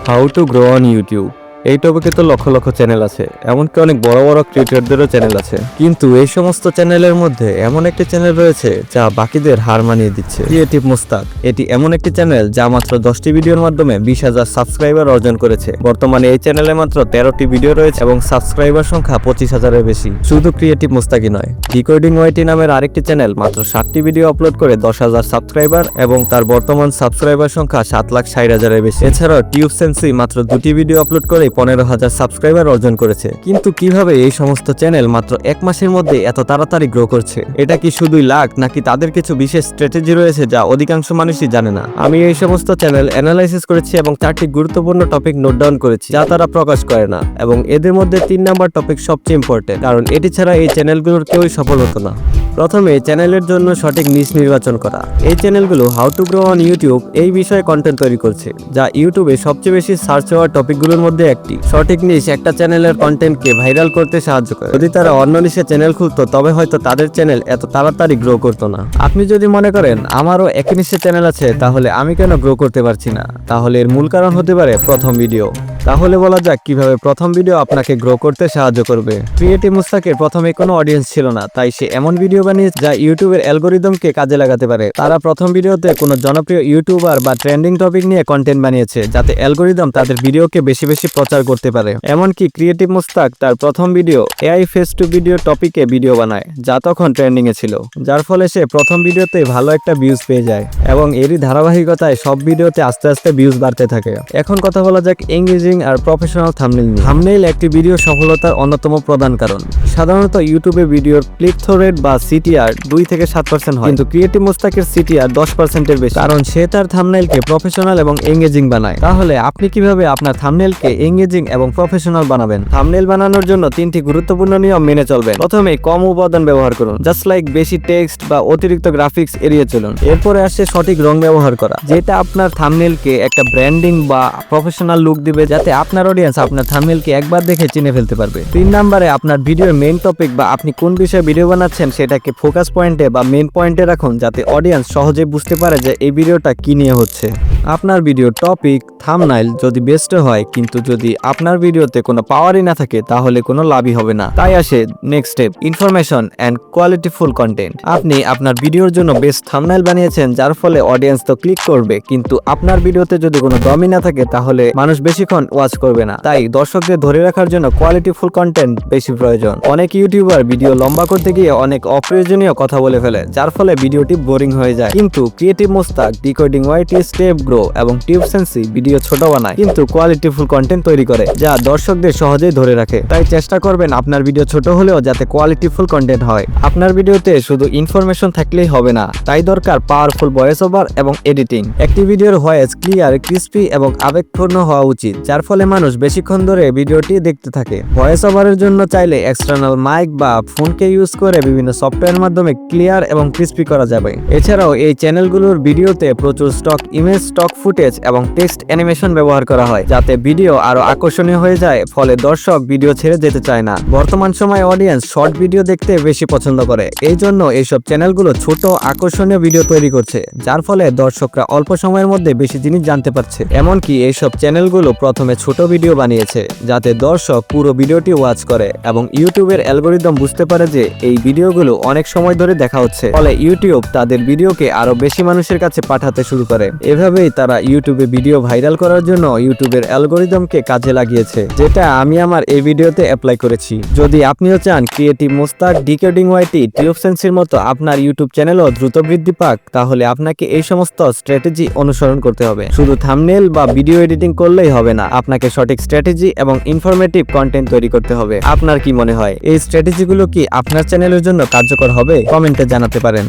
How to grow on YouTube. এই টপিকে তো লক্ষ লক্ষ চ্যানেল আছে, এমনকি অনেক বড় বড় ক্রিয়েটরদেরও চ্যানেল আছে। কিন্তু এই সমস্ত চ্যানেলের মধ্যে এমন একটি চ্যানেল রয়েছে যা বাকিদের হার মানিয়ে দিচ্ছে, ক্রিয়েটিভ মুস্তাক। এটি এমন একটি চ্যানেল যা মাত্র 10টি ভিডিওর মাধ্যমে 20,000 সাবস্ক্রাইবার অর্জন করেছে। বর্তমানে এই চ্যানেলে মাত্র 13টি ভিডিও রয়েছে এবং সাবস্ক্রাইবার সংখ্যা 25,000-এর বেশি। শুধু ক্রিয়েটিভ মুস্তাকই নয়, ডিকোডিং ওয়াইটি নামের আরেকটি চ্যানেল মাত্র 7টি ভিডিও আপলোড করে 10,000 সাবস্ক্রাইবার এবং তার বর্তমান সাবস্ক্রাইবার সংখ্যা 7,60,000-এর বেশি। এছাড়াও টিউবসেন্সি মাত্র 2টি ভিডিও আপলোড করে 15,000 সাবস্ক্রাইবার অর্জন করেছে। কিন্তু কিভাবে এই সমস্ত চ্যানেল মাত্র 1 মাসের মধ্যে এত তাড়াতাড়ি গ্রো করছে? এটা কি শুধুই লাক, নাকি তাদের কিছু বিশেষ স্ট্র্যাটেজি রয়েছে যা অধিকাংশ মানুষই জানে না? আমি এই সমস্ত চ্যানেল অ্যানালাইসিস করেছি এবং 4টি গুরুত্বপূর্ণ টপিক নোট ডাউন করেছি যা তারা প্রকাশ করে না, এবং এদের মধ্যে 3 নাম্বার টপিক সবচেয়ে ইম্পর্টেন্ট, কারণ এটি ছাড়া এই চ্যানেলগুলোর কেউই সফল হতো না। প্রথমে চ্যানেলের জন্য সঠিক নিশ নির্বাচন করা। এই চ্যানেলগুলো how to grow on YouTube এই বিষয়ে কন্টেন্ট তৈরি করছে, যা ইউটিউবে সবচেয়ে বেশি সার্চ হওয়া টপিকগুলোর মধ্যে একটি। সঠিক নিশ একটা চ্যানেলের কন্টেন্টকে ভাইরাল করতে সাহায্য করে। যদি তারা অন্য নিশে চ্যানেল খুলতো তবে হয়তো তাদের চ্যানেল এত তাড়াতাড়ি গ্রো করতো না। আপনি যদি মনে করেন আমারও একই নিশে চ্যানেল আছে, তাহলে আমি কেন গ্রো করতে পারছি না, তাহলে এর মূল কারণ হতে পারে প্রথম ভিডিও। তাহলে বলা যাক কিভাবে প্রথম ভিডিও আপনাকে গ্রো করতে সাহায্য করবে। ক্রিয়েটিভ মুস্তাকের প্রথমে কোনো অডিয়েন্স ছিল না, তাই সে এমন ভিডিও বানিয়েছে যা ইউটিউবের অ্যালগরিদমকে কাজে লাগাতে পারে। তারা প্রথম ভিডিওতে কোনো জনপ্রিয় ইউটিউবার বা ট্রেন্ডিং টপিক নিয়ে কন্টেন্ট বানিয়েছে, যাতে অ্যালগরিদম তাদের ভিডিওকে বেশি বেশি প্রচার করতে পারে। এমনকি ক্রিয়েটিভ মুস্তাক তার প্রথম video AI face to video টপিকে ভিডিও বানায়, যা তখন ট্রেন্ডিং এ ছিল, যার ফলে সে প্রথম ভিডিওতে ভালো একটা ভিউজ পেয়ে যায় এবং এরই ধারাবাহিকতায় সব ভিডিওতে আস্তে আস্তে ভিউজ বাড়তে থাকে। এখন কথা বলা যাক এঙ্গেজিং আর প্রফেশনাল থাম্বনেইল নিয়ে। থাম্বনেইল একটি ভিডিও সফলতার অন্যতম প্রধান কারণ। সাধারণত ইউটিউবে ভিডিওর ক্লিক থ্রু রেট বা সিটিআর 2 থেকে 7% হয়, কিন্তু ক্রিয়েটিভ মুস্তাকের সিটিআর 10%-এর বেশি, কারণ সে তার থাম্বনেইলকে প্রফেশনাল এবং এঙ্গেজিং বানায়। তাহলে আপনি কিভাবে আপনার থাম্বনেইলকে এঙ্গেজিং এবং প্রফেশনাল বানাবেন? থাম্বনেইল বানানোর জন্য 3টি গুরুত্বপূর্ণ নিয়ম মেনে চলবেন। প্রথমে কম উপাদান ব্যবহার করুন, জাস্ট লাইক বেশি টেক্সট বা অতিরিক্ত গ্রাফিক্স এড়িয়ে চলুন। এরপরে আসছে সঠিক রং ব্যবহার করা, যেটা আপনার থাম্বনেইলকে একটা ব্র্যান্ডিং বা প্রফেশনাল লুক দিবে, যাতে আপনার অডিয়েন্স আপনার থাম্বনেইলকে একবার দেখে চিনে ফেলতে পারবে। 3 নম্বরে আপনার ভিডিওর মেইন টপিক বা আপনি কোন বিষয়ে ভিডিও বানাচ্ছেন সেটাকে ফোকাস পয়েন্টে বা মেইন পয়েন্টে রাখুন, যাতে অডিয়েন্স সহজে বুঝতে পারে যে এই ভিডিওটা কি নিয়ে হচ্ছে। আপনার ভিডিওর টপিক থাম্বনেইল যদি বেস্ট হয়, কিন্তু যদি আপনার ভিডিওতে কোনো পাওয়ারই না থাকে, তাহলে কোনো লাভই হবে না। তাই আসে next step, information and qualityful content. আপনি আপনার ভিডিওর জন্য বেস্ট থাম্বনেইল বানিয়েছেন, যার ফলে অডিয়েন্স তো ক্লিক করবে, কিন্তু আপনার ভিডিওতে যদি কোনো দমই না থাকে, তাহলে মানুষ বেশিক্ষণ ওয়াচ করবে না। তাই দর্শকদের ধরে রাখার জন্য কোয়ালিটিফুল কন্টেন্ট বেশি প্রয়োজন। অনেক ইউটিউবার ভিডিও লম্বা করতে গিয়ে অনেক অপ্রয়োজনীয় কথা বলে ফেলে, যার ফলে ভিডিওটি বোরিং হয়ে যায়। কিন্তু ক্রিয়েটিভ মুস্তাক, ডিকোডিং ওয়াইটি, স্টেপ গ্রো এবং টিউবসেন্সি ভিডিও ছোট বানায়, কিন্তু কোয়ালিটিফুল কন্টেন্ট তৈরি করে, যা দর্শকদের সহজেই ধরে রাখে। তাই চেষ্টা করবেন আপনার ভিডিও ছোট হলেও যাতে কোয়ালিটিফুল কন্টেন্ট হয়। আপনার ভিডিওতে শুধু ইনফরমেশন থাকলেই হবে না, তাই দরকার পাওয়ারফুল ভয়েস ওভার এবং এডিটিং। একটি ভিডিওর ভয়েস ক্লিয়ার, ক্রিস্পি এবং আবেগপূর্ণ হওয়া উচিত, যার ফলে মানুষ বেশিক্ষণ ধরে ভিডিওটি দেখতে থাকে। ভয়েস ওভারের জন্য চাইলে এক্সটার্নাল মাইক বা ফোনকে ইউজ করে বিভিন্ন সফটওয়্যারের মাধ্যমে ক্লিয়ার এবং ক্রিস্পি করা যাবে। এছাড়াও এই চ্যানেলগুলোর ভিডিওতে প্রচুর স্টক ইমেজ, স্টক ফুটেজ এবং টেক্সট অ্যানিমেশন ব্যবহার করা হয়, যাতে ভিডিও আরো আকর্ষণীয় হয়ে যায়, ফলে দর্শক ভিডিও ছেড়ে যেতে চায় না। বর্তমান সময়ে অডিয়েন্স শর্ট ভিডিও দেখতে বেশি পছন্দ করে, এই জন্য এইসব চ্যানেলগুলো ছোট আকর্ষণীয় ভিডিও তৈরি করছে, যার ফলে দর্শকরা অল্প সময়ের মধ্যে বেশি জিনিস জানতে পারছে। এমনকি এইসব চ্যানেলগুলো প্রথমে ছোট ভিডিও বানিয়েছে, যাতে দর্শক পুরো ভিডিওটি ওয়াচ করে এবং ইউটিউবের অ্যালগরিদম বুঝতে পারে যে এই ভিডিওগুলো অনেক সময় ধরে দেখা হচ্ছে, ফলে ইউটিউব তাদের ভিডিওকে আরো বেশি মানুষের কাছে পাঠাতে শুরু করে। এভাবেই তারা ইউটিউবে ভিডিও ভাইরাল করার জন্য ইউটিউবের অ্যালগরিদমকে কাজে লাগিয়েছে, যেটা আমি আমার এই ভিডিওতে অ্যাপ্লাই করেছি। যদি আপনিও চান ক্রিয়েটিভ মুস্তাক, ডিকোডিং ওয়াইটি, টিউবসেন্সির মতো আপনার ইউটিউব চ্যানেলও দ্রুত বৃদ্ধি পাক, তাহলে আপনাকে এই সমস্ত স্ট্র্যাটেজি অনুসরণ করতে হবে। শুধু থাম্বনেইল বা ভিডিও এডিটিং করলেই হবে না, আপনাকে সঠিক স্ট্র্যাটেজি এবং ইনফরমেটিভ কন্টেন্ট তৈরি করতে হবে। আপনার কি মনে হয় এই স্ট্র্যাটেজিগুলো কি আপনার চ্যানেলের জন্য কার্যকর হবে? কমেন্টে জানাতে পারেন।